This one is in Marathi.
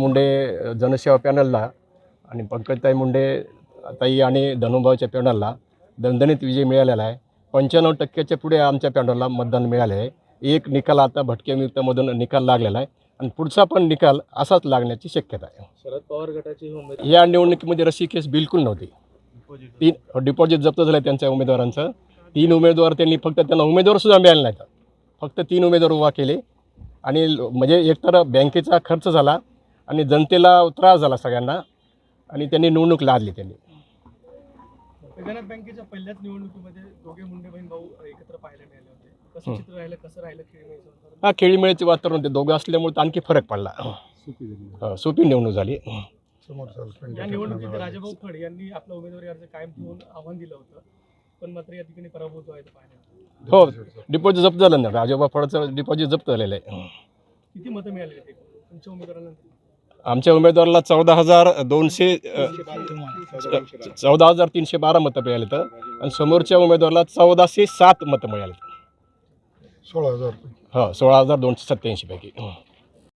मुंडे जनसेवा पॅनलला आणि पंकजताई मुंडे ताई आणि धनुभाऊच्या पॅनलला दणदणीत विजय मिळालेला आहे. 95% पुढे आमच्या पॅनलला मतदान मिळाले आहे. एक निकाल आता भटके नियुक्तमधून निकाल लागलेला आहे आणि पुढचा पण निकाल असाच लागण्याची शक्यता आहे. शरद पवार गटाची या निवडणुकीमध्ये रस्सीखेच बिलकुल नव्हती. 3 डिपॉझिट जप्त झालं त्यांच्या उमेदवारांचं. 3 उमेदवार त्यांनी त्यांना उमेदवारसुद्धा मिळाले नाहीत. फक्त 3 उमेदवार उभा केले आणि म्हणजे एकतर बँकेचा खर्च झाला आणि जनतेला त्रास झाला सगळ्यांना आणि त्यांनी निवडणूक लादली. त्यांनी बँकेच्या पहिल्याच निवडणुकीमध्ये दोघे मुंडे बहीण भाऊ एकत्र पाहायला मिळाले होते. कसं चित्र राहिलं, कसं राहिलं खेळीमेळीचं? खेळीमेळीचे वातावरण ते दोघं असल्यामुळे आणखी फरक पडला. सोपी निवडणूक झाली. या निवडणुकीत राजाभाऊ खड यांनी आपला उमेदवारी अर्ज कायम ठेवून आव्हान दिलं होतं, पण मात्र या ठिकाणी पराभूत व्हायचं पाहिजे. हो, डिपॉझिट जप्त झालं ना. राजाभाऊ फडचं डिपॉझिट जप्त झालेलं आहे. किती मतं मिळाली तुमच्या उमेदवारांना? आमच्या उमेदवाराला 14,312 मतं मिळाली तर आणि समोरच्या उमेदवाराला 1407 मतं मिळाली. 16,287 पैकी.